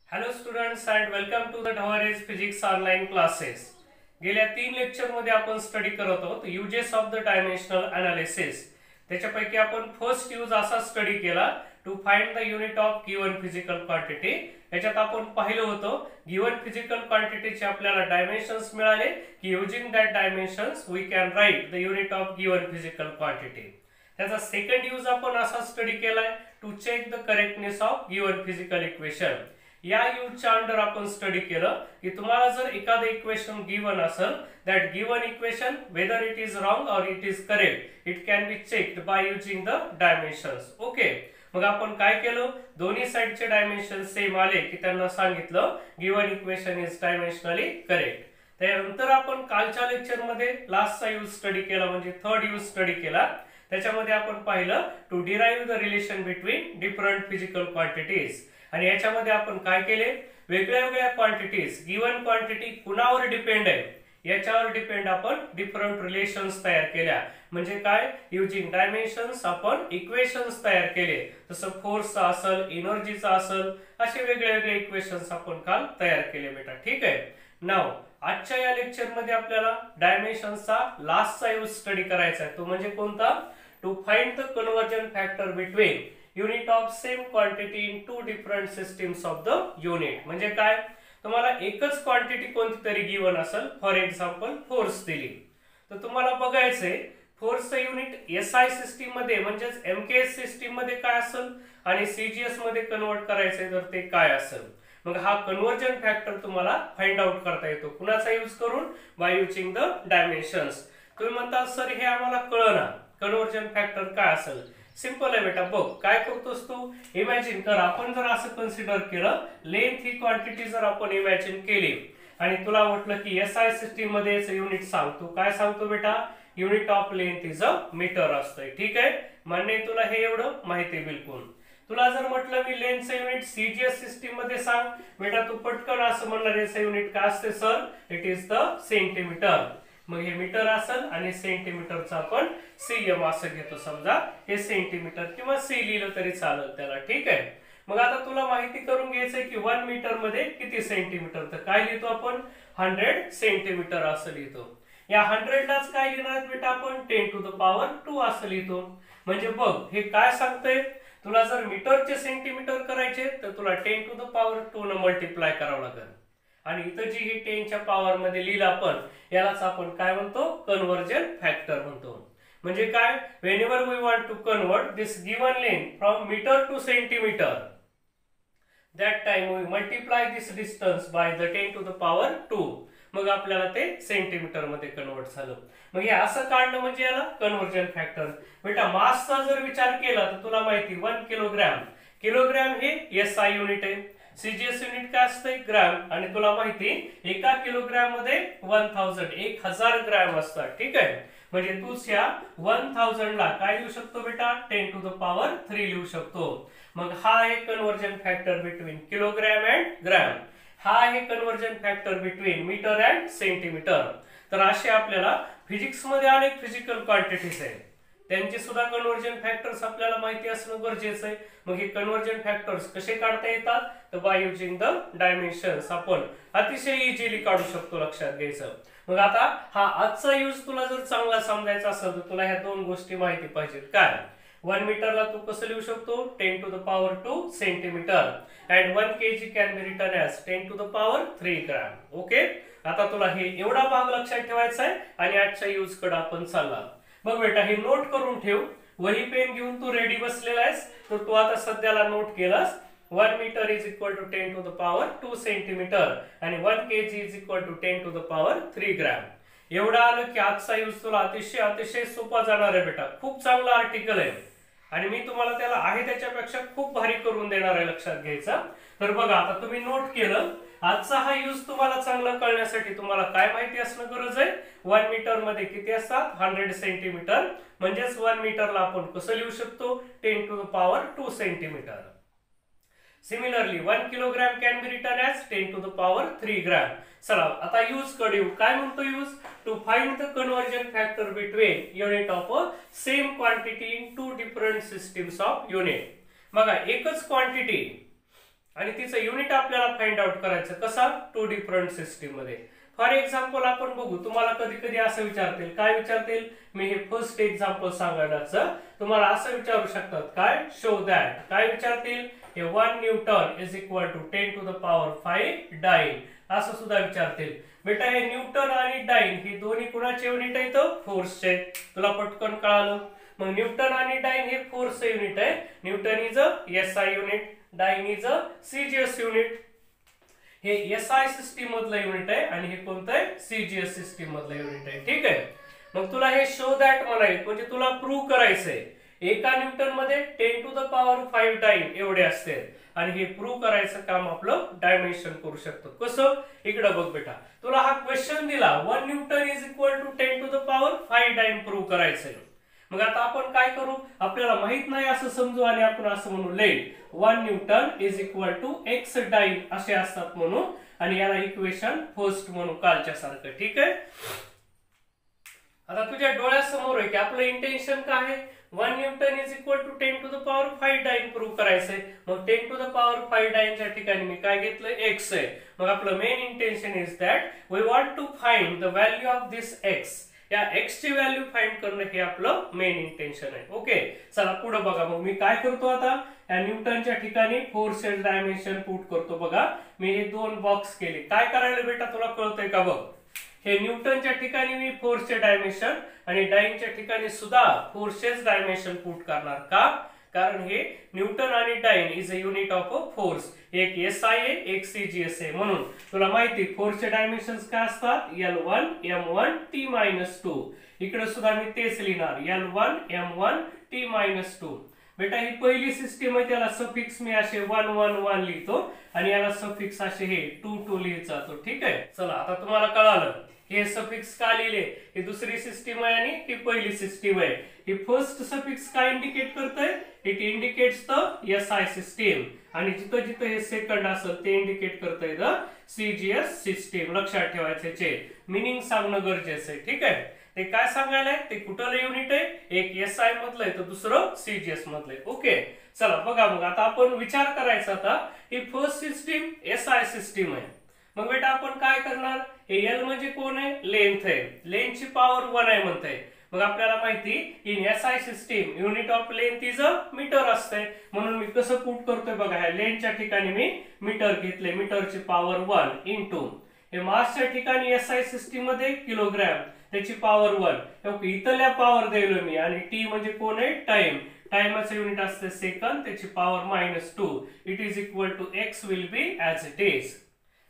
Hello students and welcome to the ढवारेज physics online classes. गेल्या 3 लेक्चरमध्ये आपण स्टडी करत आहोत uses of the dimensional analysis. त्याच्यापैकी आपण फर्स्ट यूज असा स्टडी केला to find the unit of given physical quantity. याच्यात आपण पाहिलं होतं गिवन फिजिकल क्वांटिटीचे आपल्याला डायमेन्शन्स मिळाले की using that dimensions we can write the unit of given physical quantity. त्याचा सेकंड यूज आपण असा स्टडी केलाय to check the correctness of given physical equation. या यूजच्या अंडर आपण स्टडी केलं की तुम्हाला जर एखादं इक्वेशन गिवन असेल that given equation whether it is wrong or it is correct it can be checked by using the dimensions. Okay, मग आपण काय केलं, दोन्ही साइडचे डायमेन्शन सेम आले की त्यांना सांगितलं गिवन इक्वेशन इज डायमेन्शनली करेक्ट. त्यानंतर आपण कालच्या लेक्चरमध्ये लास्टचा यूज स्टडी केला म्हणजे थर्ड यूज स्टडी केला. त्याच्यामध्ये आपण पाहिलं to derive the relation between different physical quantities. आणि याच्यामध्ये आपण काय केले, वेगळ्या वेगळ्या क्वांटिटीज गिवन क्वांटिटी कुणावर डिपेंड आहे याच्यावर डिपेंड आपण डिफरंट रिलेशन्स तयार केल्या. म्हणजे काय, युजिंग डायमेन्शन्स आपण इक्वेशन्स तयार केले. जसं फोर्सचा असेल, एनर्जीचा असेल, असे वेगळे वेगळे इक्वेशन्स आपण काल तयार केले बेटा. ठीक आहे. नाव आजच्या या लेक्चरमध्ये आपल्याला डायमेन्शन्सचा लास्टचा यूज स्टडी करायचा आहे. तो म्हणजे कोणता, to find the conversion factor between unit of same quantity in two different systems of the unit. म्हणजे काय, तुम्हाला एकच क्वांटिटी कोणती तरी गिवन असेल, फॉर एक्झाम्पल फोर्स दिली, तर तुम्हाला बघायचंय फोर्सचं युनिट एसआय सिस्टीम मध्ये म्हणजेच एमकेएस सिस्टीम मध्ये काय असेल आणि सीजीएस मध्ये कन्वर्ट करायचंय तर ते काय असेल. मग हा कन्वर्जन फॅक्टर तुम्हाला फाइंड आउट करता येतो कुणाचा यूज करून, बाय युजिंग द डायमेन्शन्स. तुम्ही म्हणता सर हे आम्हाला कळना कन्वर्जन फॅक्टर काय असेल. सिंपल आहे बेटा, बघ काय करतोस तू, इमॅजिन कर. आपण जर असं कन्सिडर केलं लेंथ ही क्वांटिटी जर आपण इमॅजिन केली आणि तुला म्हटलं की एसआय सिस्टीम मध्ये युनिट सांग, तू काय सांगतो बेटा, unit of length is a metre असतंय. ठीक आहे, मान्य तुला हे एवढं माहिती आहे बिलकुल. तुला जर म्हटलं मी लेंथचं युनिट सीजीएस सिस्टीम मध्ये सांग, बेटा तू पटकन असं म्हणणार याचं युनिट काय असते sir, it is the centimetre. मग हे मीटर असेल आणि सेंटीमीटरचा आपण सीएम असं घेतो. समजा हे सेंटीमीटर किंवा सी लिहिलं तरी चालेल त्याला. ठीक आहे. मग आता तुला माहिती करून घ्यायचंय की 1 मीटर मध्ये किती सेंटीमीटर, तर काय लिहितो आपण 100 सेंटीमीटर असं लिहितो. या 100 लाच काय लिहिणार बेटा आपण 10 to the power 2 असं लिहितो. म्हणजे बघ हे काय सांगतंय, तुला जर मीटरचे सेंटीमीटर करायचे तर तुला 10 to the power 2 न मल्टिप्लाय करावं लागेल. आणि इथं जी ही 10 च्या पॉवर मध्ये लिहिलं आपण यालाच आपण काय म्हणतो, कन्वर्जन फॅक्टर म्हणतो. म्हणजे काय, whenever we want to convert this given length from metre to centimetre that time we multiply this distance by the 10 to the power 2. मग आपल्याला ते सेंटीमीटर मध्ये कन्वर्ट झालं. मग हे असं काढणं म्हणजे याला कन्वर्जन फॅक्टर. बेटा मासचा जर विचार केला तर तुला माहिती 1 किलोग्रॅम, किलोग्रॅम हे एसआय युनिट आहे. सीजीएस युनिट काय असते ग्रॅम, आणि तुला माहिती एका किलोग्रॅम मध्ये 1000 ग्रॅम असतात. ठीक आहे, म्हणजे तूच या 1000 ला काय लिहू शकतो बेटा 10 to the power 3 लिहू शकतो. मग हा आहे conversion factor between kilogram and gram. हा आहे conversion factor between metre and centimetre. तर असे आपल्याला फिजिक्स मध्ये अनेक फिजिकल क्वांटिटीज आहेत, त्यांचे सुद्धा कन्वर्जन फॅक्टर्स आपल्याला माहिती असणं गरजेचं आहे. मग हे कन्वर्जन फॅक्टर्स कसे काढता येतात, तर बाय युजिंग द डायमेन्शन्स आपण अतिशय इझिली काढू शकतो, लक्षात घ्यायचं. मग आता हा आजचा यूज तुला जर चांगला समजायचा असेल तर तुला ह्या दोन गोष्टी माहिती पाहिजेत. काय, 1 मीटरला तू कसं लिहू शकतो 10 to the power 2 centimetre and 1 kg can be written as 10 to the power 3 gram. Okay, आता तुला हे एवढा भाग लक्षात ठेवायचा आहे आणि आजच्या यूज कडे आपण चालला. बघ बेटा हे नोट करून ठेव, वही पेन घेऊन तू रेडी बसलेला आहेस, तर तू आता सध्याला नोट केलास 1 metre is equal to 10 to the power 2 centimetre आणि 1 kg is equal to 10 to the power 3 gram. एवढा आलं की आजचा यूज तुला अतिशय सोपा जाणार आहे बेटा. खूप चांगला आर्टिकल आहे आणि मी तुम्हाला त्याला आहे त्याच्यापेक्षा खूप भारी करून देणार आहे, लक्षात घ्यायचा. तर बघा आता तुम्ही नोट केलं, आजचा हा यूज तुम्हाला चांगला कळण्यासाठी तुम्हाला काय माहिती असणं गरज आहे, 1 मीटर मध्ये किती असतात 100 सेंटीमीटर. म्हणजेच 1 मीटरला आपण कसं लिहू शकतो 10 to the power 2 centimetre. Similarly 1 kilogram can be written as 10 to the power 3 gram. चला आता यूज कडे येऊ. काय म्हणतो use, to find the conversion factor between unit of a same quantity in two different systems of unit. बघा एकच quantity आणि तिचं युनिट आपल्याला फाइंड आउट करायचं कसा, 2 डिफरंट सिस्टीम मध्ये. फॉर एक्झाम्पल आपण बघू, तुम्हाला कधी कधी असं विचारतील, काय विचारतील, मी हे फर्स्ट एक्झाम्पल सांगायलाच तुम्हाला असं विचारू शकतात, काय, शो दॅट, काय विचारतील, हे 1 newton is equal to 10 to the power 5 dyne, असं सुद्धा विचारतील. बेटा हे न्यूटन आणि डाइन हे दोन्ही कुणाचे युनिट आहेत, फोर्सचे. तुला पटकन कळालं. मग न्यूटन आणि डाइन हे फोर्सचे युनिट आहे. Newton is a SI unit, dyne is a CGS unit. हे एसआय सिस्टीम मधलं युनिट आहे आणि हे कोणतं आहे, सीजीएस सिस्टीम मधलं युनिट आहे. ठीक आहे. मग तुला हे शो दॅट म्हणायचं म्हणजे तुला प्रूव्ह करायचंय एका न्यूटन मध्ये 10 टू द पॉवर 5 डाइन एवढे असते आणि हे प्रूव्ह करायचं काम आपलं डायमेन्शन करू शकतो. कसं, इकडे बघ बेटा, तुला हा क्वेश्चन दिला 1 newton is equal to 10 to the power 5 dyne prove करायचंय. मग आता आपण काय करू, आपल्याला माहित नाही असं समजू आणि आपण असं म्हणू, let 1 newton is equal to x dyne असे असतात म्हणून, आणि याला इक्वेशन फर्स्ट म्हणू कालच्या सारखं. ठीक आहे. आता तुझ्या डोळ्यासमोर आहे की आपलं इंटेन्शन काय आहे, 1 newton is equal to 10 to the power 5 dyne prove करायचंय. मग 10 टू द पॉवर 5 डाइनच्या ठिकाणी मी काय घेतलं, x आहे. मग आपलं main intention is that we want to find the value of this x. या x ची व्हॅल्यू फाइंड करणं हे आपलं मेन इंटेन्शन आहे. ओके, चला पुढे बघा. मग मी काय करतो आता, या न्यूटनच्या ठिकाणी फोर्सचे डायमेन्शन पुट करतो. बघा मी हे 2 बॉक्स केले. काय करायला बेटा तुला कळतंय का, बघ हे न्यूटनच्या ठिकाणी मी फोर्सचे डायमेन्शन आणि डाइनच्या ठिकाणी सुद्धा फोर्सचेच डायमेन्शन पुट करणार. का, कारण हे न्यूटन आणि dyne is a unit of a force. एक एसआय आहे, एक सीजीएस आहे. म्हणून तुला माहिती फोर्सचे डायमेन्शन्स काय असतात, L1 M1 T-2. इकडे सुद्धा मी तेच लिहिणार, L1 M1 T-2. बेटा ही पहिली सिस्टीम आहे, त्याला सफिक्स मी असे 1 1 1 लिहितो आणि याला सफिक्स असे हे 2 2 लिहित जातो. ठीक आहे. चला आता तुम्हाला कळालं हे सफिक्स का लिहिले, ही दुसरी सिस्टीम आहे आणि ही पहिली सिस्टीम आहे. ही फर्स्ट सफिक्स काय इंडिकेट करतंय, it indicates the SI system, आणि जिथं जिथं हे सेकंड असेल ते इंडिकेट करतंय द सीजीएस सिस्टीम. लक्षात ठेवायचे, मिनिंग सांगणं गरजेचं आहे. ठीक आहे. ते काय सांगायला, ते कुठलं युनिट आहे, एक एसआय मधलं आहे तर दुसरं सीजीएस मधलं आहे. ओके, चला बघा. मग आता आपण विचार करायचा, आता ही फर्स्ट सिस्टीम एसआय सिस्टीम आहे. मग बेटा आपण काय करणार, हे एल म्हणजे कोण आहे, लेंथ आहे. लेंथची पॉवर 1 आहे म्हणताय. मग आपल्याला माहिती in SI system unit of length is a metre असते. म्हणून मी कसं पुट करतोय बघा, ह्या लेंथच्या ठिकाणी मी मीटर घेतले, मीटरची पॉवर 1 इंटू हे मासच्या ठिकाणी एसआय सिस्टीम मध्ये किलोग्रॅम, त्याची पॉवर 1. इथल्या पॉवर द्यायलो मी, आणि टी म्हणजे कोण आहे, टाइम. टाइमचं युनिट असते सेकंद, त्याची power -2. It is equal to x will be as it is.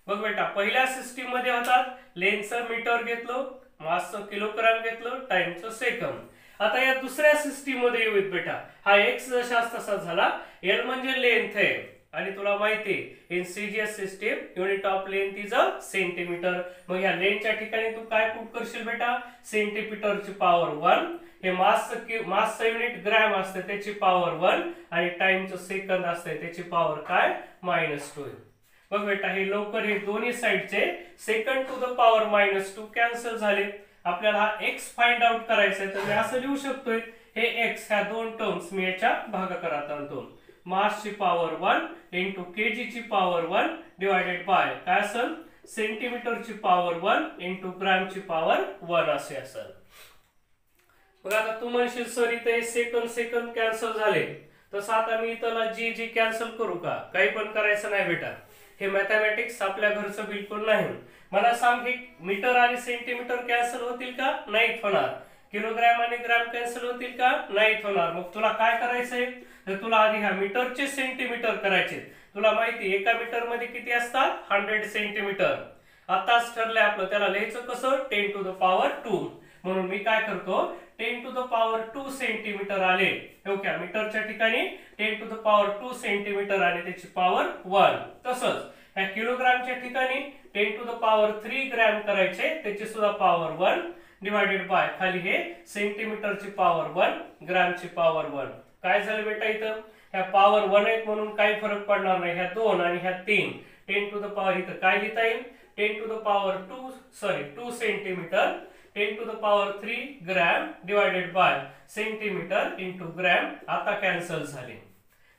बघ बेटा पहिल्या सिस्टीम मध्ये होतात लेंथचं मीटर घेतलं, मासचं किलोग्राम घेतलं, टाइमचं सेकंद. आता या दुसऱ्या सिस्टीम मध्ये येऊत बेटा, हा x जसा तसा झाला. L म्हणजे लेंथ आहे आणि तुला माहिती in CGS system unit of length is a centimetre. मग या लेंथच्या ठिकाणी तू काय पुट करशील बेटा, सेंटीमीटरची पॉवर 1. हे मासचं युनिट ग्रॅम असते, त्याची पॉवर 1, आणि टाइमचं सेकंद असते, त्याची पॉवर काय, -2. बघ बेटा हे लवकर हे दोन्ही साइडचे second to the power -2 cancel झाले. आपल्याला हा x फाइंड आउट करायचा आहे, तर मी असं लिहू शकतोय, हे x ह्या 2 टर्म्स मी याच्या भागाकारात आणतो. मासची पॉवर 1 इंटू केजी ची पॉवर 1 डिवायडेड बाय काय असेल, सेंटीमीटरची पॉवर 1 इंटू ग्रॅमची पॉवर 1 असे असेल. मग आता तू म्हणशील सर इथे सेकंद कॅन्सल झाले, तसं आता मी इथला जी कॅन्सल करू का, काही पण करायचं नाही बेटा. हे मॅथमॅटिक्स आपल्या घरचं बिलकुल नाही. मला सांग, हे मीटर आणि सेंटीमीटर कॅन्सल होतील का, नाहीत होणार. किलोग्रॅम आणि ग्रॅम कॅन्सल होतील का, नाहीत होणार. मग तुला काय करायचंय, तर तुला आधी ह्या मीटरचे सेंटीमीटर करायचे. तुला माहिती एका मीटर मध्ये किती असतात, 100 सेंटीमीटर. आताच ठरलंय आपलं, त्याला लिहायचं कसं, 10 टू द पॉवर 2. म्हणून मी काय करतो, 10 टू द पॉवर 2 सेंटीमीटर आले. ओके, मीटरच्या ठिकाणी 10 टू द पॉवर 2 सेंटीमीटर आणि त्याची पॉवर 1. तसंच ह्या किलोग्रामच्या ठिकाणी 10 टू द पॉवर 3 ग्रॅम करायचे, त्याची सुद्धा पॉवर 1 डिवायडेड बाय खाली हे सेंटीमीटरची पॉवर 1, ग्रॅमची पॉवर 1. काय झालं बेटा, इथं ह्या पॉवर 1 आहेत म्हणून काही फरक पडणार नाही. ह्या 2 आणि ह्या 3 10 टू द पॉवर इथं काय लिहिता येईल, 10 to the power 2 centimetre 10 to the power 3 gram divided by centimetre into gram. आता कॅन्सल झाले.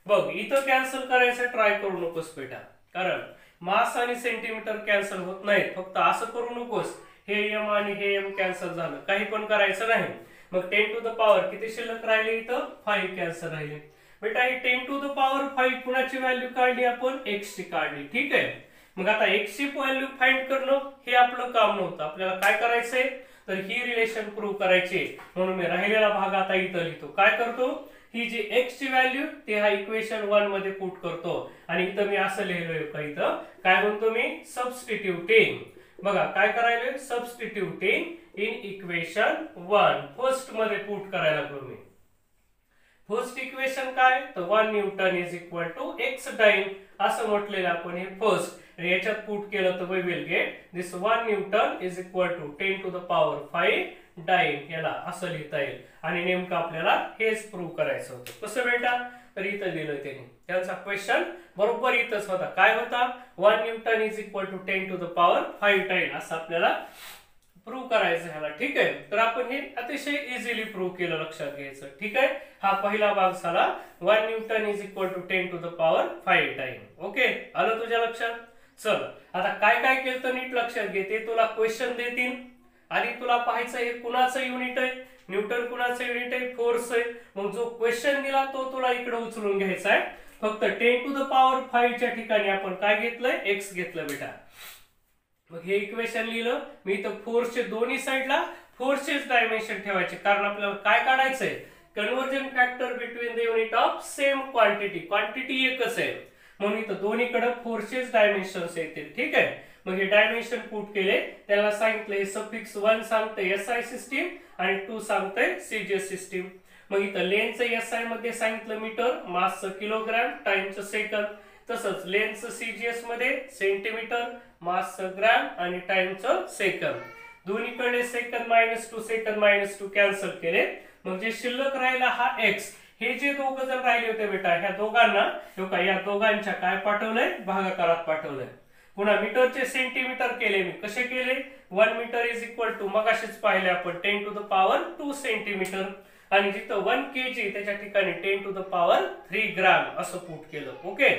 बघ इथं कॅन्सल करायचं ट्राय करू नकोस बेटा, कारण मास आणि सेंटीमीटर कॅन्सल होत नाहीत. फक्त असं करू नकोस हे एम आणि हे एम कॅन्सल झालं, काही पण करायचं नाही. मग 10 टू द पॉवर किती शिल्लक राहिले, इथं 5 कॅन्सल राहिले. बेटा हे 10 टू द पॉवर 5 कुणाची व्हॅल्यू काढली आपण, x ची काढली. ठीक आहे, मग आता x ची व्हॅल्यू फाइंड करणं हे आपलं काम नव्हतं. आपल्याला काय करायचंय तर ही रिलेशन प्रूव्ह करायची, म्हणून मी राहिलेला भाग आता इथं लिहितो. काय करतो, ही जी x ची व्हॅल्यू ते हा इक्वेशन 1 मध्ये पुट करतो आणि इथं मी असं लिहिलोय का, इथं काय म्हणतो मी, सबस्टिट्यूटिंग. बघा काय करायलोय, सबस्टिट्यूटिंग इन इक्वेशन 1 फर्स्ट मध्ये पुट करायला लागलो मी. फर्स्ट इक्वेशन काय तर 1 newton is equal to x dyne असं म्हटलेलं आपण हे फर्स्ट. याच्यात पुट केलं तर we will get this 1 newton is equal to 10 to the power 5 dyne. याला असं लिहिता येईल आणि नेमकं आपल्याला हेच प्रूव्ह करायचं होतं. कसं बेटा, तर इथं दिलं त्यांनी, त्यांचा क्वेश्चन बरोबर इथंच होता. काय होता, 1 newton is equal to 10 to the power 5 dyne असं आपल्याला प्रूव्ह करायचं ह्याला. ठीक आहे, तर आपण हे अतिशय इझिली प्रूव्ह केलं, लक्षात घ्यायचं. ठीक आहे, हा पहिला भाग झाला 1 newton is equal to 10 to the power 5 dyne. Okay, आलं तुझ्या लक्षात. चल आता काय काय केलं तर नीट लक्षात घे, ते तुला क्वेश्चन देतील आणि तुला पाहायचं हे कुणाचं युनिट आहे, न्यूटन कुणाचं युनिट आहे, फोर्स आहे. मग जो क्वेश्चन दिला तो तुला इकडे उचलून घ्यायचा आहे. फक्त 10 टू द पॉवर 5 च्या ठिकाणी आपण काय घेतलंय, x घेतलं बेटा. मग हे इक्वेशन लिहिलं मी. इथं फोर्सचे दोन्ही साइडला फोर्सचेच डायमेन्शन ठेवायचे, कारण आपल्याला काय काढायचंय, conversion factor between the unit of same quantity. Quantity एकच आहे म्हणून इथं दोन्हीकडे फोर्सचेच डायमेन्शन्स येतील. ठीक आहे, मग हे डायमेन्शन पुट केले, त्याला सांगितलं हे सफिक्स 1 सांगतंय SI सिस्टीम आणि 2 सांगतंय CGS सिस्टीम. मग इथं लेनचं SI मध्ये सांगितलं मीटर, मासचं किलोग्राम, टाइमचं सेकंद. तसंच लेनचं CGS मध्ये सेंटीमीटर, मासचं ग्रॅम आणि टाइमचं सेकंद. दोन्हीकडे सेकंद -2 सेकंद -2 कॅन्सल केले. मग जे शिल्लक राहिला हा x. हे जे दोघ जण राहिले होते बेटा, ह्या दोघांना या दोघांच्या काय पाठवलंय, भागाकारात पाठवलंय. पुन्हा मीटरचे सेंटीमीटर केले मी. कसे केले, 1 मीटर इज इक्वल टू मगाशीच पाहिले आपण 10 टू द पॉवर 2 सेंटीमीटर आणि जिथं 1 kg त्याच्या ठिकाणी 10 टू द पॉवर 3 ग्राम असं पुट केलं. ओके,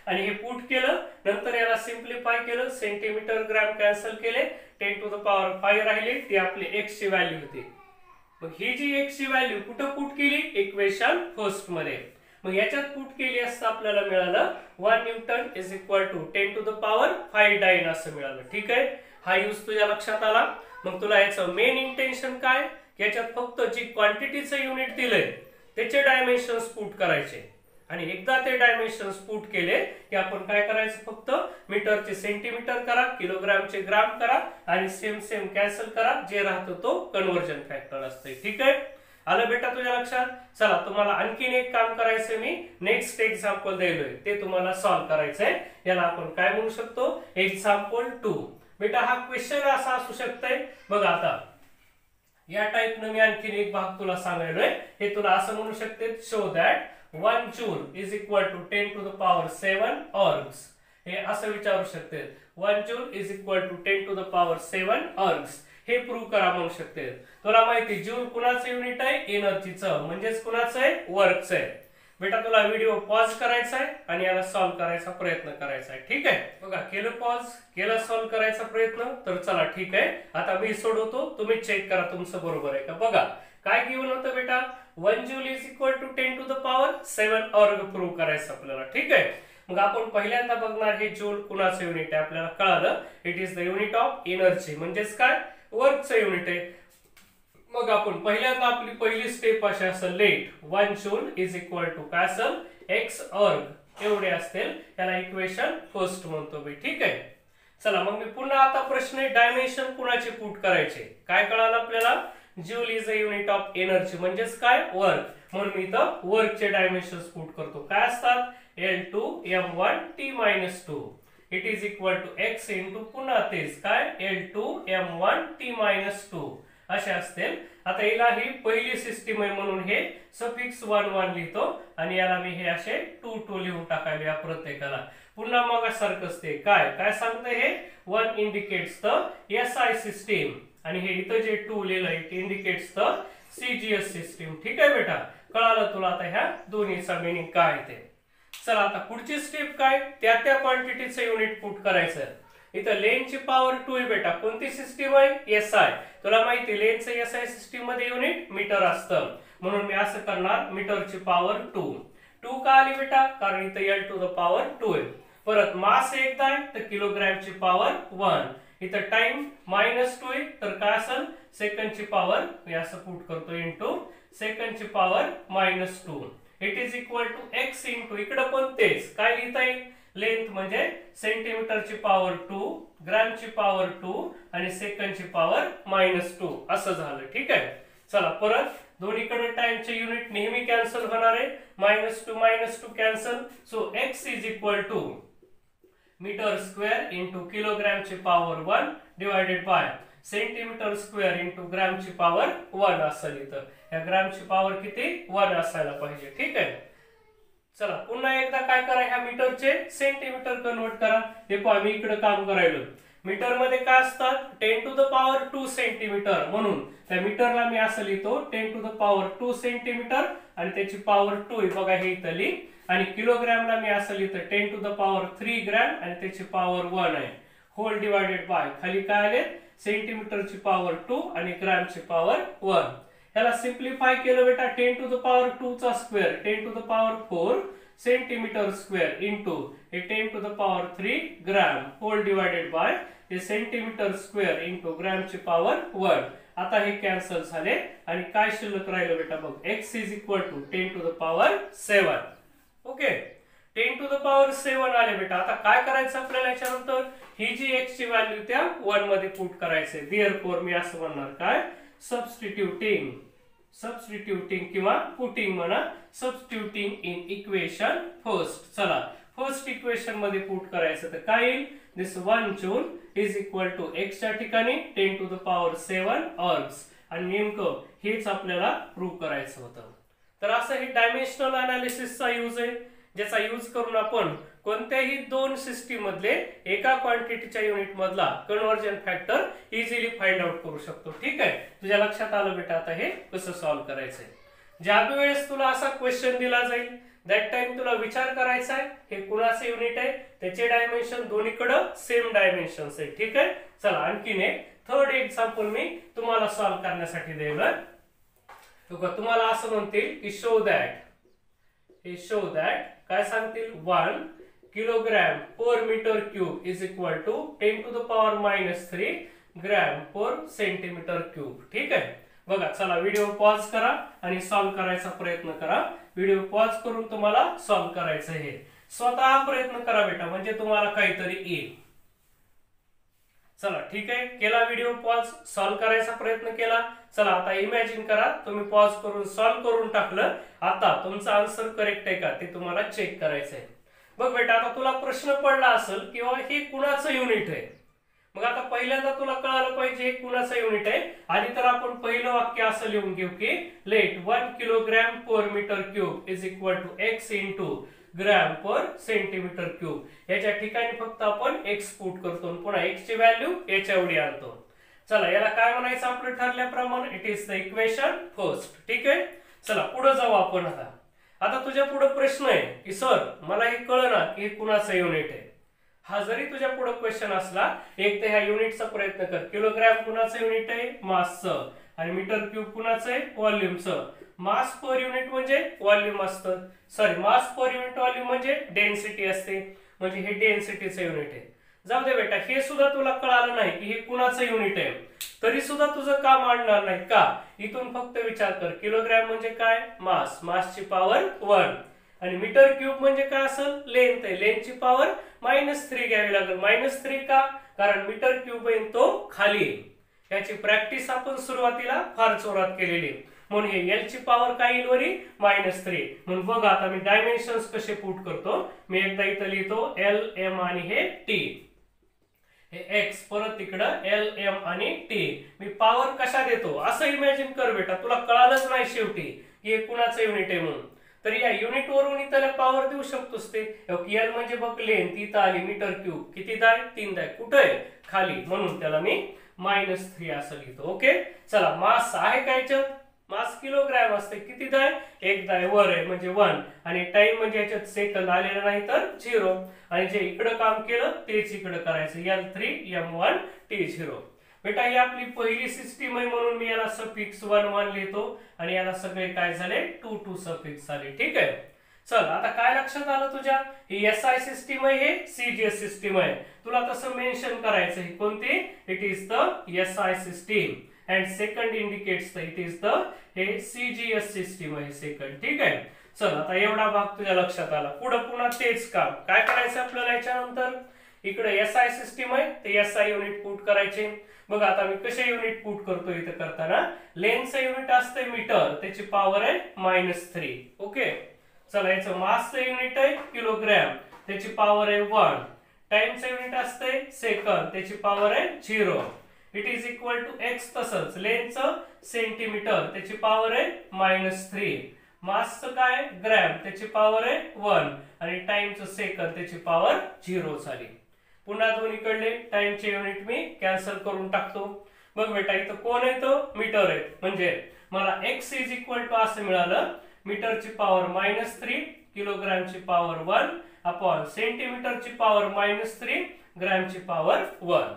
आणि हे पुट केलं नंतर याला सिंप्लिफाय केलं, सेंटीमीटर ग्राम कॅन्सल केले, 10 टू द पॉवर 5 राहिले, ती आपली x ची व्हॅल्यू होती. मग ही जी x ची व्हॅल्यू कुठं पुट केली, इक्वेशन फर्स्ट मध्ये. मग याच्यात पुट केली असता आपल्याला मिळालं 1 newton is equal to 10 to the power 5 dyne असं मिळालं. ठीक आहे, हा यूज तुझ्या लक्षात आला. मग तुला याचं मेन इंटेन्शन काय, याच्यात फक्त जी क्वांटिटीचं युनिट दिलंय त्याचे डायमेन्शन्स पुट करायचे आणि एकदा ते डायमेन्शन्स पुट केले की आपण काय करायचं, फक्त मीटरचे सेंटीमीटर करा, किलोग्रामचे ग्राम करा आणि सेम कॅन्सल करा. जे राहतो तो कन्वर्जन फॅक्टर असते. ठीक आहे, आलं बेटा तुझ्या लक्षात. चला तुम्हाला आणखीन एक काम करायचंय, मी नेक्स्ट एक्झाम्पल द्यायलोय ते तुम्हाला सॉल्व्ह करायचंय. याला आपण काय म्हणू शकतो, एक्झाम्पल 2. बेटा हा क्वेश्चन असा असू शकतंय, बघा आता या टाइपनं मी आणखीन एक भाग तुला सांगायलोय. हे तुला असं म्हणू शकते, show that 1 joule is equal to 10 to the power 7 ergs. हे असं विचारू शकते, 1 joule is equal to 10 to the power 7 ergs. हे प्रूव्ह करा म्हणू शकते. तुला माहिती जूल कुणाचं युनिट आहे, एनर्जीचं, म्हणजेच कुणाचं आहे, वर्कचं आहे. बेटा तुला व्हिडिओ पॉज करायचा आहे आणि याला सॉल्व्ह करायचा प्रयत्न करायचा आहे. ठीक आहे, बघा केलं पॉज, केला सॉल्व्ह करायचा प्रयत्न. तर चला ठीक आहे, आता मी सोडवतो, तुम्ही चेक करा तुमचं बरोबर आहे का. बघा काय गिवन होतं बेटा, 1 joule is equal to 10 to the power 7 erg prove करायचं आपल्याला. ठीक आहे, मग आपण पहिल्यांदा बघणार हे जूल कुणाचं युनिट आहे. आपल्याला कळालं it is the unit of energy, म्हणजेच काय, वर्कचं युनिट आहे. मग आपण पहिल्यांदा आपली पहिली स्टेप अशी असेल, let 1 joule is equal to काय असेल, x अर्ग एवढे असतील. याला इक्वेशन फर्स्ट म्हणतो मी. ठीक आहे, चला मग मी पुन्हा आता प्रश्न, डायमेन्शन कुणाचे पुट करायचे. काय कळालं आपल्याला, joule is a unit of energy म्हणजेच काय, वर्क. म्हणून मी इथं वर्कचे डायमेन्शन्स पुट करतो. काय असतात, L2 m1 t-2 it is equal to x into पुन्हा तेच काय, L2 m1 t-2 असे असतील. आता याला ही पहिली सिस्टीम आहे म्हणून हे सफिक्स 1 1 लिहितो आणि याला मी हे असे 2 2 लिहून टाकावे या प्रत्येकाला. पुन्हा मग सारखंच ते काय काय सांगतंय, हे 1 इंडिकेट्स द SI सिस्टीम आणि हे इथं जे 2 लिहिलंय it indicates the CGS system. ठीक आहे बेटा, कळालं तुला आता ह्या दोन्हीचा मीनिंग काय ते. चला आता पुढची स्टेप काय, त्या क्वांटिटीचं युनिट पुट करायचं. इथं लेनची पॉवर 2 आहे बेटा. कोणती सिस्टीम आहे, एसआय. तुला माहिती लेनचं एसआय सिस्टीम मध्ये युनिट मीटर असतं, म्हणून मी असं करणार मीटरची पॉवर 2 का आली बेटा, कारण इथं एल टू द पॉवर 2 आहे. परत मास एकदा आहे तर किलोग्रॅमची पॉवर 1. इथं टाइम -2 आहे तर काय असेल, सेकंडची पॉवर, मी असं पुट करतो, इंटू सेकंडची power -2. It is equal to X into, इकडे पण तेच काय लिहिता येईल, लेंथ म्हणजे सेंटीमीटरची पॉवर 2, ग्रॅमची पॉवर 2 आणि सेकंडची पॉवर -2 असं झालं. ठीक आहे. चला परत दोन्हीकडे टाइमचे युनिट नेहमी कॅन्सल होणार आहे. -2 cancel. So X is equal to metre square into किलोग्रॅमची power 1 divided by centimetre square into ग्रॅमची पॉवर 1 असेल. इथं या ग्रॅमची पॉवर किती, 1 असायला पाहिजे. ठीक आहे. चला पुन्हा एकदा काय करा, ह्या मीटरचे सेंटीमीटर कन्वर्ट करा. हे पहा मी इकडे काम करायलो. मीटर मध्ये काय असतात, 10 टू द पॉवर 2 सेंटीमीटर, म्हणून त्या मीटरला मी असं लिहितो 10 टू द पॉवर 2 सेंटीमीटर आणि त्याची पॉवर 2 बघा हे इथं लिही. आणि किलोग्रॅमला मी असं लिहितो 10 टू द पॉवर 3 ग्रॅम आणि त्याची पॉवर 1 आहे. होल डिवायडेड बाय खाली काय आले, सेंटीमीटरची पॉवर 2 आणि ग्रॅमची पॉवर 1. ह्याला सिम्प्लिफाय केलं बेटा, 10 टू द पॉवर 2 चा square 10 to the power 4 centimetre square into 10 to the power 3 gram whole divided by centimetre square into ग्रॅमची पॉवर 1. आता हे कॅन्सल झाले आणि काय शिल्लक राहिलं बेटा बघ, x is equal to 10 to the power 7. Okay, 10 to the power 7 आले बेटा. आता काय करायचं आपल्याला, याच्यानंतर ही जी x ची व्हॅल्यू त्या 1 मध्ये पुट करायचे. देअरफॉर मी असं म्हणणार काय, सबस्टिट्यूटिंग किंवा पुटिंग म्हणा, सबस्टिट्यूटिंग इन इक्वेशन फर्स्ट. चला फर्स्ट इक्वेशन मध्ये पुट करायचं तर काय येईल, this 1 joule is equal to x च्या ठिकाणी 10 टू द पॉवर 7 अर्ब्स. आणि नेमकं हेच आपल्याला प्रूव्ह करायचं होतं. तर असं हे डायमेन्शनल अनालिसिसचा यूज आहे, ज्याचा यूज करून आपण कोणत्याही दोन सिस्टीम मधले एका क्वांटिटीच्या युनिट मधला conversion factor easily find out करू शकतो. ठीक आहे. तुझ्या लक्षात आलं बेटा आता हे कसं सॉल्व्ह करायचंय. ज्या वेळेस तुला असा क्वेश्चन दिला जाईल दॅट टाइम तुला विचार करायचा आहे हे कुणाचे युनिट आहे, त्याचे डायमेन्शन दोन्हीकडे सेम डायमेन्शन्स आहे. ठीक आहे. चला आणखीन एक थर्ड एक्झाम्पल मी तुम्हाला सॉल्व्ह करण्यासाठी देईल. तुम्हाला असं म्हणतील की शो दॅट काय सांगतील, 1 kilogram per metre cube is equal to 10 to the power -3 gram per centimetre cube. ठीक आहे. बघा चला व्हिडिओ पॉज करा आणि सॉल्व्ह करायचा प्रयत्न करा. व्हिडिओ पॉज करून तुम्हाला सॉल्व्ह करायचं हे स्वतः प्रयत्न करा बेटा, म्हणजे तुम्हाला काहीतरी येईल. चला ठीक आहे, केला व्हिडिओ पॉज, सॉल्व्ह करायचा प्रयत्न केला. चला आता इमॅजिन करा तुम्ही पॉज करून सॉल्व्ह करून टाकलं. आता तुमचा आन्सर करेक्ट आहे का ते तुम्हाला चेक करायचं आहे. बघ बेटा आता तुला प्रश्न पडला असेल किंवा हे कुणाचं युनिट आहे. मग आता पहिल्यांदा तुला कळालं पाहिजे हे कुणाचं युनिट आहे. आधी तर आपण पहिलं वाक्य असं लिहून घेऊ की let 1 kilogram per metre cube is equal to x into gram per centimetre cube. याच्या ठिकाणी फक्त आपण x पुट करतो, पुन्हा x ची व्हॅल्यू याच्या एवढी आणतो. चला याला काय म्हणायचं आपलं ठरल्याप्रमाणे, it is the equation first. ठीक आहे. चला पुढे जाऊ आपण. आता तुझ्या पुढे प्रश्न आहे की सर मला हे कळना की हे कुणाचं युनिट आहे. हा जरी तुझ्या पुढे क्वेश्चन असला, एक तर ह्या युनिटचा प्रयत्न कर. किलोग्रॅम कुणाचं युनिट आहे, मासचं, आणि मीटर क्यूब कुणाचं आहे, व्हॉल्यूमचं. मास पर युनिट म्हणजे व्हॉल्यूम असतं, sorry mass per unit volume म्हणजे डेन्सिटी असते, म्हणजे हे डेन्सिटीचं युनिट आहे. जाऊ दे बेटा, हे सुद्धा तुला कळालं नाही की हे कुणाचं युनिट आहे, तरी सुद्धा तुझं काम आणणार नाही का. इथून फक्त विचार कर, किलोग्रॅम म्हणजे काय, मास, मासची पॉवर 1, आणि मीटर क्यूब म्हणजे काय असेल, लेंथ आहे, लेंथची पॉवर -3 घ्यावी लागेल. -3 का, कारण मीटर क्यूब आहे तो खाली आहे. याची प्रॅक्टिस आपण सुरुवातीला फार जोरात केलेली, म्हणून हे एल ची पॉवर काय येईल वरी -3. म्हणून बघा आता मी डायमेन्शन्स कसे पुट करतो. मी एकदा इथं लिहितो एल एम आणि हे टी, हे एक्स, परत तिकडं एल एम आणि टी. मी पॉवर कशा देतो असं इमॅजिन कर बेटा, तुला कळालंच नाही शेवटी हे कुणाचं युनिट आहे म्हणून. तर या युनिट वरून त्याला पॉवर देऊ शकतोस ते. एल म्हणजे बघ लेंथ इथं आली, मीटर क्यूब किती दाय, 3 दाय, कुठं आहे खाली, म्हणून त्याला मी -3 असं लिहितो. ओके. चला मास आहे काय याच्यात, मास किलोग्रॅम असते, किती दाय, एक दाय वर आहे म्हणजे 1, आणि टाइम म्हणजे याच्यात सेकंद आलेला नाही तर 0, आणि जे इकडे काम केलं तेच इकडे करायचं, L3 M1 T0. बेटा ही आपली पहिली सिस्टीम आहे म्हणून मी याला सफिक्स 1 1 लिहितो, आणि याला सगळे काय झाले 2 2 सफिक्स आले. ठीक आहे. चल आता काय लक्षात आलं तुझ्या, ही SI सिस्टीम आहे, हे CGS सिस्टीम आहे. तुला तसं मेन्शन करायचं ही कोणती, it is the SI system, and second indicates it is the हे CGS सिस्टीम आहे सेकंड. ठीक आहे. चल आता एवढा भाग तुझ्या लक्षात आला. पुढे पुन्हा तेच काम काय करायचं आपल्याला, याच्यानंतर इकडे SI सिस्टीम आहे ते SI युनिट पुट करायचे. बघा आता मी कसे युनिट पुट करतो, इथे करताना लेंथचं युनिट असते मीटर, त्याची पॉवर आहे -3. ओके. चला याचं मासचं युनिट आहे किलोग्रॅम, त्याची पॉवर आहे 1. टाइमचं युनिट असते सेकंद, त्याची पॉवर आहे 0. It is equal to x, तसंच लेंथचं सेंटीमीटर, त्याची पॉवर आहे -3. मासचं काय ग्रॅम, त्याची पॉवर आहे 1, आणि टाइमचं सेकंद, त्याची पॉवर 0 झाली. पुन्हा दोन्हीकडले टाइमचे युनिट मी कॅन्सल करून टाकतो. बघ बेटा इथं कोण आहे, तो मीटर आहे, म्हणजे मला x इज इक्वल टू असं मिळालं, मीटरची पॉवर -3, किलोग्रॅमची पॉवर 1 अपॉन सेंटीमीटरची पॉवर -3, ग्रॅमची पॉवर 1.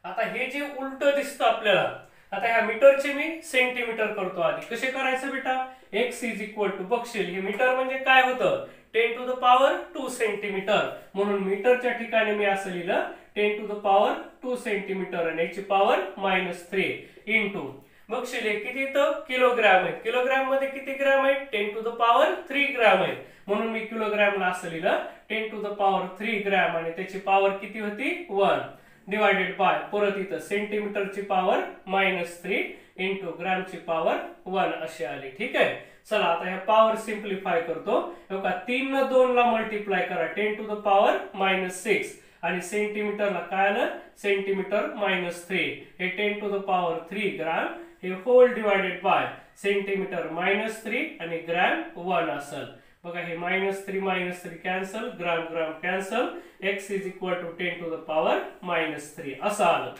आता हे जे उलट दिसतं आपल्याला, आता ह्या मीटरचे मी सेंटीमीटर करतो आधी. कसे करायचं बेटा, x इज इक्वल टू, बघशील हे मीटर म्हणजे काय होतं, 10 टू द पॉवर 2 सेंटीमीटर, म्हणून मीटरच्या ठिकाणी मी असं लिहिलं 10 टू द पॉवर 2 सेंटीमीटर, आणि याची पॉवर -3 इंटू, बघशील किती तर किलोग्रॅम आहे, किलोग्रॅम मध्ये किती ग्रॅम आहे, 10 टू द पॉवर 3 ग्रॅम आहे, म्हणून मी किलोग्रॅमला असं लिहिलं 10 टू द पॉवर 3 ग्रॅम, आणि त्याची पॉवर किती होती 1, डिवायडेड बाय परत इथं सेंटीमीटरची पॉवर -3 इंटू ग्रॅमची पॉवर 1 अशी आली. ठीक आहे. चला आता ह्या पॉवर सिम्प्लिफाय करतो. बघा 3 ने 2 ला मल्टिप्लाय करा, 10 टू द पॉवर -6, आणि सेंटीमीटरला काय आलं, सेंटीमीटर -3, हे 10 टू द पॉवर 3 ग्रॅम, हे होल डिवायडेड बाय सेंटीमीटर -3 आणि ग्रॅम 1 असेल. बघा हे -3 cancel, gram gram cancel, x is equal to 10 to the power -3 असं आलं.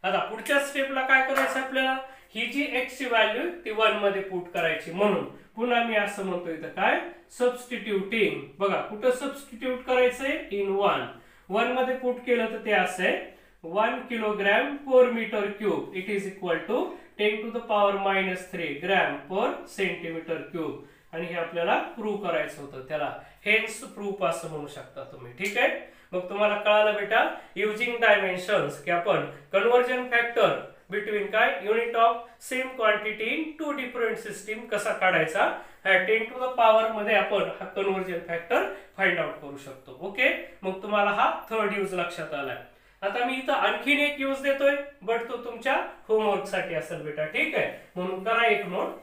आता पुढच्या स्टेपला काय करायचं आपल्याला, ही जी x ची व्हॅल्यू ती 1 मध्ये पुट करायची, म्हणून पुन्हा मी असं म्हणतो इथं काय, सबस्टिट्यूटिंग. बघा कुठं सबस्टिट्यूट करायचंय, इन 1 मध्ये पुट केलं तर ते असं आहे 1 kilogram per metre cube, it is equal to 10 to the power -3 gram per centimetre cube, आणि हे आपल्याला प्रूव्ह करायचं होतं, त्याला हेन्स प्रूफ असं म्हणू शकता तुम्ही. ठीक आहे. मग तुम्हाला कळालं बेटा, युजिंग डायमेन्शन्स की आपण कन्वर्जन फॅक्टर बिटवीन काय unit of same quantity in 2 different system कसा काढायचा, 10 टू द पॉवर मध्ये आपण हा कन्वर्जन फॅक्टर फाइंड आउट करू शकतो. ओके. मग तुम्हाला हा थर्ड यूज लक्षात आलाय. आता मी इथं आणखीन एक यूज देतोय, बट तो तुमच्या होमवर्क साठी असेल बेटा. ठीक आहे. म्हणून करा एक नोट.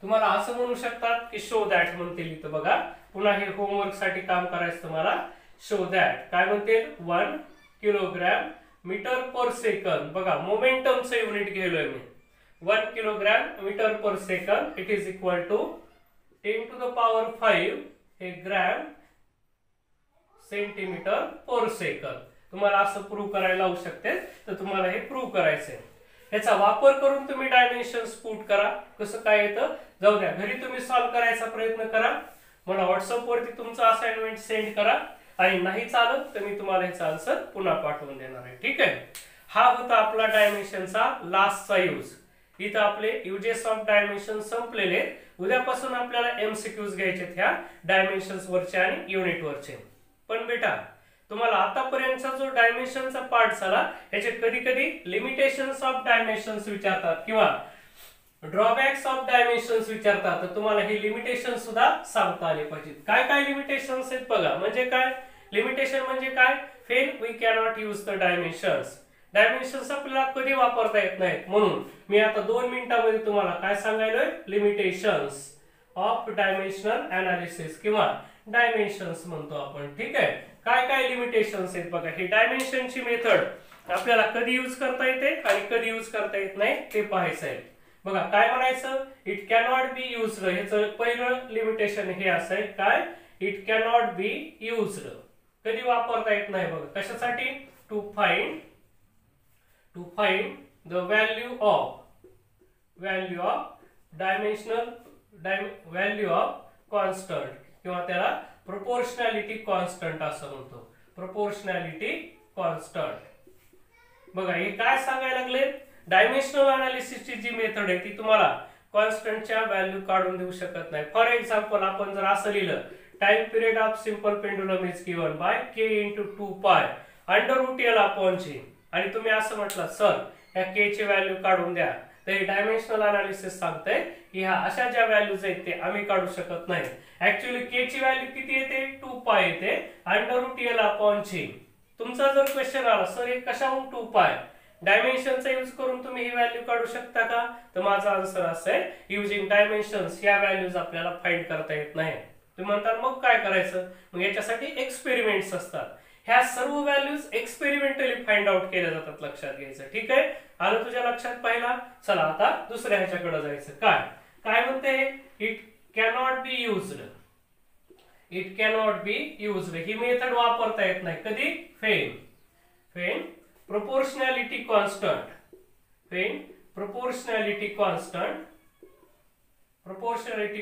तुम्हाला असं म्हणू शकतात की शो दॅट म्हणतील इथं. बघा पुन्हा हे होमवर्क साठी काम करायचं तुम्हाला. शो दॅट काय म्हणते, 1 किलोग्रॅम मीटर पर सेकंद. बघा मोमेंटमचं युनिट घेलोय मी, 1 kilogram metre per second, it is equal to 10 to the power 5 हे ग्रॅम सेंटीमीटर पर सेकंद. तुम्हाला असं प्रूव्ह करायला लावू शकते, तर तुम्हाला हे प्रूव्ह करायचंय. याचा वापर करून तुम्ही डायमेन्शन्स पुट करा. कसं काय येतं जाऊ द्या, घरी तुम्ही सॉल्व्ह करायचा प्रयत्न करा. मला व्हॉट्सअप वरती तुमचं असाइनमेंट सेंड करा, आणि नाही चालत तर मी तुम्हाला ह्याचा आन्सर पुन्हा पाठवून देणार आहे. ठीक आहे. हा होता आपला डायमेन्शनचा लास्टचा यूज. इथं आपले युजेस ऑफ डायमेन्शन संपलेले. उद्यापासून आपल्याला MCQs घ्यायचे ह्या डायमेन्शन्स वरचे आणि युनिट वरचे. पण बेटा तुम्हाला आतापर्यंतचा जो डायमेन्शनचा पार्ट झाला, याचे कधी कधी लिमिटेशन्स ऑफ डायमेन्शन्स विचारतात किंवा ड्रॉबॅक्स ऑफ डायमेन्शन्स विचारतात. तर तुम्हाला हे लिमिटेशन सुद्धा सांगता आले पाहिजेत. काय काय लिमिटेशन्स आहेत बघा. म्हणजे काय लिमिटेशन म्हणजे काय, fail we cannot use the dimensions. Dimensions आपल्याला कधी वापरता येत नाहीत, म्हणून मी आता 2 मिनिटांमध्ये तुम्हाला काय सांगायलोय, लिमिटेशन्स ऑफ डायमेन्शनल अनालिसिस किंवा डायमेन्शन्स म्हणतो आपण. ठीक आहे. काय काय लिमिटेशन्स आहेत बघा. ही डायमेन्शनची मेथड आपल्याला कधी यूज करता येते आणि कधी यूज करता येत नाही ते पाहायचं आहे. बघा काय म्हणायचं, इट कॅनॉट बी युज्ड. ह्याचं पहिलं लिमिटेशन हे असं आहे काय, इट कॅनॉट बी युज्ड. कधी वापरता येत नाही बघा. कशासाठी, to find to find the value of value of constant किंवा त्याला प्रोपोर्शनॅलिटी कॉन्स्टंट असं म्हणतो. Proportionality constant. बघा हे काय सांगायला लागले, डायमेन्शनल अनालिसिसची जी मेथड आहे ती तुम्हाला कॉन्स्टंटच्या व्हॅल्यू काढून देऊ शकत नाही. फॉर एक्झाम्पल आपण जर असं लिहिलं, time period of simple pendulum is given by k × 2π √L/g आणि तुम्ही असं म्हटलं सर या k ची व्हॅल्यू काढून द्या, तर हे डायमेन्शनल अनालिसिस सांगतंय की ह्या अशा ज्या व्हॅल्यूज आहेत ते आम्ही काढू शकत नाही. ऍक्च्युअली k ची व्हॅल्यू किती येते, 2π येते √L/g. तुमचा जर क्वेश्चन आला सर हे कशाहून 2π, डायमेन्शनचा यूज करून तुम्ही ही व्हॅल्यू काढू शकता का, तर माझा आन्सर असं आहे युजिंग डायमेन्शन्स या व्हॅल्यूज आपल्याला फाइंड करता येत नाही. तुम्ही म्हणतात मग काय करायचं, मग याच्यासाठी एक्सपेरिमेंट्स असतात. ह्या सर्व व्हॅल्यूज एक्सपेरिमेंटली फाइंड आउट केल्या जातात, लक्षात घ्यायचं. ठीक आहे, आलं तुझ्या लक्षात पहिला. चला आता दुसऱ्या ह्याच्याकडे जायचं. काय म्हणते, it cannot be used. It cannot be used he method वापरता येत नाही. कधी, when proportionality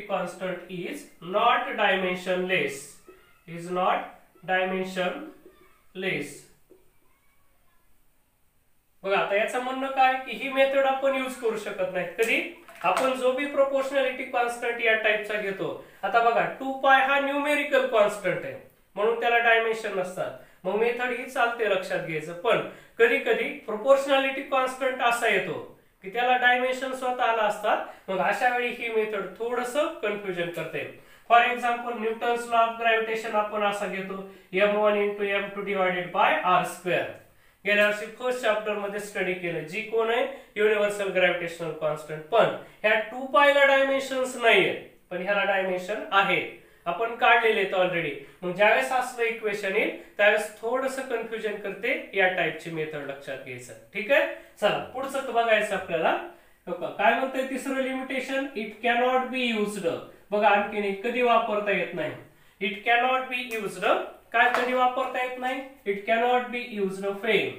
constant is not dimensionless. बघा आता याचं म्हणणं काय की ही मेथड आपण यूज करू शकत नाही. कधी, आपण जो बी प्रोपोर्शनॅलिटी कॉन्स्टंट या टाइपचा घेतो. आता बघा 2π हा न्यूमेरिकल कॉन्स्टंट आहे म्हणून त्याला डायमेन्शन नसतात, मग मेथड ही चालते, लक्षात घ्यायचं. पण कधी कधी प्रोपोर्शनॅलिटी कॉन्स्टंट असा येतो की त्याला डायमेन्शन स्वतःला असतात, मग अशा वेळी ही मेथड थोडंसं कन्फ्युजन करते. For example Newton's law of gravitation आपण असा घेतो m1 × m2 divided by r². गेल्या वर्षी फर्स्ट चॅप्टर मध्ये स्टडी केलं, जी कोण आहे युनिव्हर्सल ग्रॅव्हिटेशनल कॉन्स्टंट. पण ह्या 2π ला डायमेन्शन्स नाहीये, पण ह्याला डायमेन्शन आहे, आपण काढलेले आहेत ऑलरेडी. मग ज्यावेळेस असलं इक्वेशन येईल त्यावेळेस थोडंसं कन्फ्युजन करते या टाइपची मेथड, लक्षात घ्यायचं. ठीक आहे, चला पुढचं बघायचं आपल्याला. काय म्हणतंय तिसरं limitation, it cannot be used. बघा आणखीन एक, कधी वापरता येत नाही. इट कॅनॉट बी युज्ड काय कधी वापरता येत नाही, it cannot be used when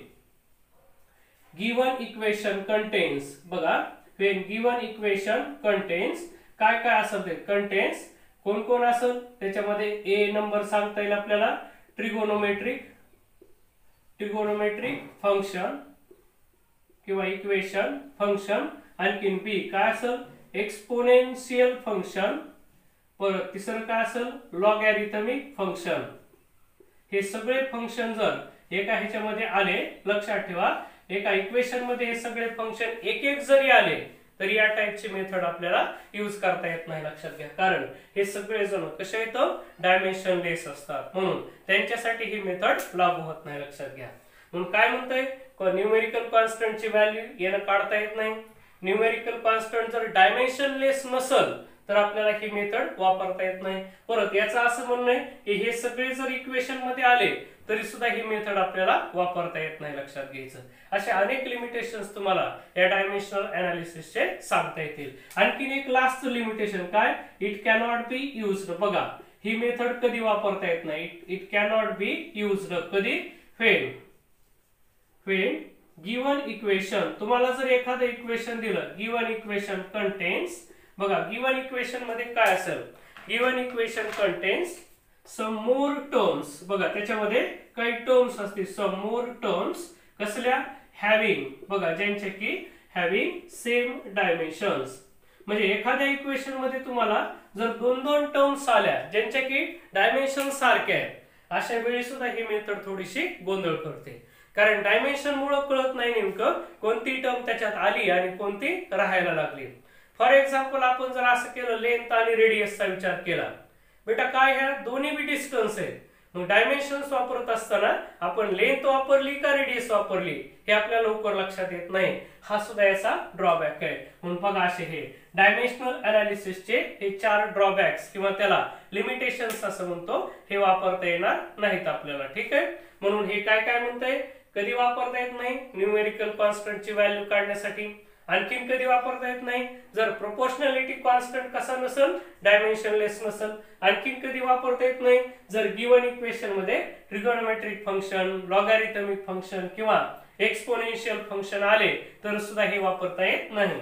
given equation contains. बघा when given equation contains काय काय असेल ते contains, कोण कोण असेल त्याच्यामध्ये, ए नंबर सांगता येईल आपल्याला ट्रिगोनोमेट्रिक फंक्शन किंवा इक्वेशन फंक्शन. आणखीन बी काय असेल, एक्सपोनेन्शियल फंक्शन. परत तिसरं काय असेल, लॉगॅरिथमिक फंक्शन. हे सगळे फंक्शन जर एका ह्याच्यामध्ये आले, लक्षात ठेवा एका इक्वेशन मध्ये हे सगळे फंक्शन एक एक जरी आले तरी या टाइपची मेथड आपल्याला यूज करता येत नाही, लक्षात घ्या. कारण हे सगळे जण कसे येतं, डायमेन्शनलेस असतात, म्हणून त्यांच्यासाठी ही मेथड लागू होत नाही, लक्षात घ्या. म्हणून काय म्हणतंय, न्यूमेरिकल कॉन्स्टंटची व्हॅल्यू यानं काढता येत नाही. न्यूमेरिकल कॉन्स्टंट जर डायमेन्शनलेस नसेल तर आपल्याला ही मेथड वापरता येत नाही. परत याचं असं म्हणणं आहे की हे सगळे जर इक्वेशन मध्ये आले तरी सुद्धा ही मेथड आपल्याला वापरता येत नाही, लक्षात घ्यायचं. असे अनेक लिमिटेशन्स तुम्हाला या डायमेन्शनल अनालिसिसचे सांगता येतील. आणखीन एक लास्ट लिमिटेशन काय, इट कॅनॉट बी युज्ड. बघा ही मेथड कधी वापरता येत नाही, इट कॅनॉट बी युज्ड कधी, when गिवन इक्वेशन. तुम्हाला जर एखादं इक्वेशन दिलं, गिवन इक्वेशन कंटेन्स. बघा गिवन इक्वेशन मध्ये काय असेल, given equation contains some more terms. बघा त्याच्यामध्ये काही टर्म्स असतील, सम मोर टर्म्स कसल्या, हॅव्हिंग. बघा ज्यांचे की हॅव्हिंग सेम डायमेन्शन्स. म्हणजे एखाद्या इक्वेशन मध्ये तुम्हाला जर दोन दोन टर्म्स आल्या ज्यांच्या की डायमेन्शन सारखे आहेत, अशा वेळी सुद्धा ही मेथड थोडीशी गोंधळ करते. कारण डायमेन्शन मुळे कळत नाही नेमकं कोणती टर्म त्याच्यात आली आणि कोणती राहायला लागली. फॉर एक्झाम्पल आपण जर असं केलं, लेंथ आणि रेडियसचा विचार केला, बेटा काय ह्या दोन्ही बी डिस्टन्स आहेत, मग डायमेन्शन्स वापरत असताना आपण लेंथ वापरली का रेडियस वापरली हे आपल्याला लवकर लक्षात येत नाही. हा सुद्धा याचा ड्रॉबॅक आहे. म्हणून बघा असे हे डायमेन्शनल अनालिसिसचे हे 4 ड्रॉबॅक्स किंवा त्याला लिमिटेशन्स असं म्हणतो, हे वापरता येणार नाहीत आपल्याला. ठीक आहे, म्हणून हे काय काय म्हणतंय, कधी वापरता येत नाही, न्यूमेरिकल कॉन्स्टंटची व्हॅल्यू काढण्यासाठी. आणखीन कधी वापरता येत नाही, जर प्रोपोर्शनॅलिटी कॉन्स्टंट कसा नसेल, डायमेन्शनलेस नसेल. आणखीन कधी वापरता येत नाही, जर गिवन इक्वेशन मध्ये ट्रिगोनोमेट्रिक फंक्शन, लॉगॅरिथमिक फंक्शन किंवा एक्सपोनेन्शियल फंक्शन आले तर सुद्धा हे वापरता येत नाही.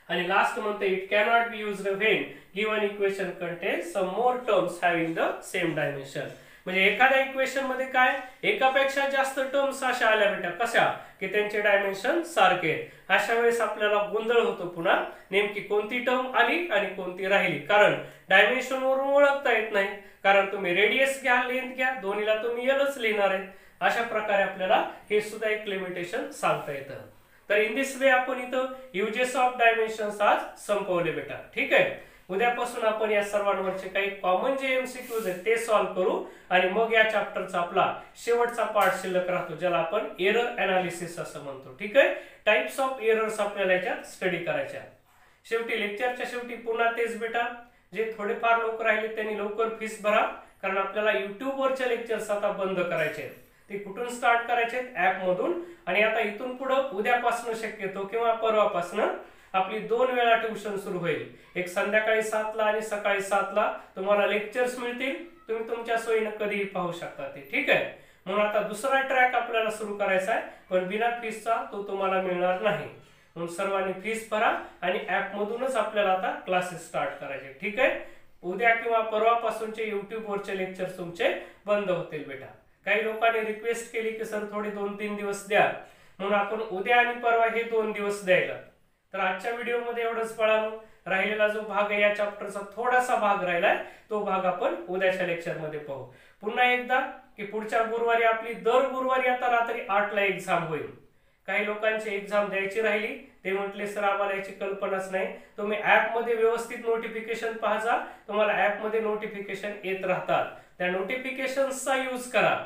आणि लास्ट म्हणते it cannot be used when given equation contains some more terms having the same dimension. म्हणजे एखाद्या इक्वेशन मध्ये काय एकापेक्षा जास्त टर्म्स अशा आल्या बेटा कशा की त्यांचे डायमेन्शन सारखे. अशा वेळेस आपल्याला गोंधळ होतो पुन्हा नेमकी कोणती टर्म आली आणि कोणती राहिली, कारण डायमेन्शन वरून ओळखता येत नाही. कारण तुम्ही रेडियस घ्या लेंथ घ्या दोन्हीला तुम्ही एलच लिहिणार आहे. अशा प्रकारे आपल्याला हे सुद्धा एक लिमिटेशन सांगता येतं. तर इन दिस वे आपण इथं युजेस ऑफ डायमेन्शन्स आज संपवले बेटा. ठीक आहे. उद्यापासून आपण या सर्वांवरचे काही कॉमन जे एमसीक्यूज आहेत ते सॉल्व्ह करू आणि मग या चॅप्टरचा आपला शेवटचा पार्ट शिल्लक राहतो ज्याला आपण एरर अनालिसिस असं म्हणतो. ठीक आहे. टाइप्स ऑफ एरर्स आपल्याला याच्यात स्टडी करायच्या. शेवटी लेक्चरच्या शेवटी पुन्हा तेच बेटा, जे थोडेफार लोक राहिले त्यांनी लवकर फीस भरा, कारण आपल्याला YouTube वरचे लेक्चर्स आता बंद करायचे आहेत. ते कुठून स्टार्ट करायचे ऍप मधून. आणि आता इथून पुढे उद्यापासून शक्यतो किंवा परवापासून आपली 2 वेळा ट्युशन सुरू होईल. एक संध्याकाळी 7 ला आणि सकाळी 7 ला तुम्हाला लेक्चर्स मिळतील. तुम्ही तुमच्या सोयीने कधीही पाहू शकता ते. ठीक आहे. म्हणून आता दुसरा ट्रॅक आपल्याला सुरू करायचा आहे, पण बिना फीसचा तो तुम्हाला मिळणार नाही. म्हणून सर्वांनी फीस भरा आणि ऍप मधूनच आपल्याला आता क्लासेस स्टार्ट करायचे. ठीक आहे. उद्या किंवा परवापासूनचे YouTube वरचे लेक्चर तुमचे बंद होतील बेटा. काही लोकांनी रिक्वेस्ट केली की सर थोडे 2-3 दिवस द्या, म्हणून आपण उद्या आणि परवा हे 2 दिवस द्यायला. तर आजच्या व्हिडिओमध्ये एवढंच बाळांनो. राहिलेला जो भाग आहे या चॅप्टरचा थोडासा भाग राहिलाय तो भाग आपण उद्याच्या लेक्चर मध्ये पाहू. पुन्हा एकदा की पुढच्या गुरुवारी आपली दर गुरुवारी आता रात्री 8 ला एक्झाम होईल. काही लोकांची एक्झाम द्यायची राहिली ते म्हटले सर आम्हाला याची कल्पनाच नाही. तुम्ही ऍप मध्ये व्यवस्थित नोटिफिकेशन पाहा, तुम्हाला ऍप मध्ये नोटिफिकेशन येत राहतात. त्या नोटिफिकेशनचा यूज करा,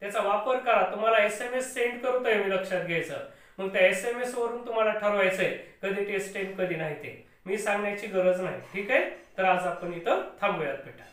त्याचा वापर करा. तुम्हाला SMS सेंड करतोय मी, लक्षात घ्यायचं. मग त्या SMS वरून तुम्हाला ठरवायचंय कधी टेस्ट येईल कधी नाही ते मी सांगण्याची गरज नाही. ठीक आहे. तर आज आपण इथं थांबूयात बेटा.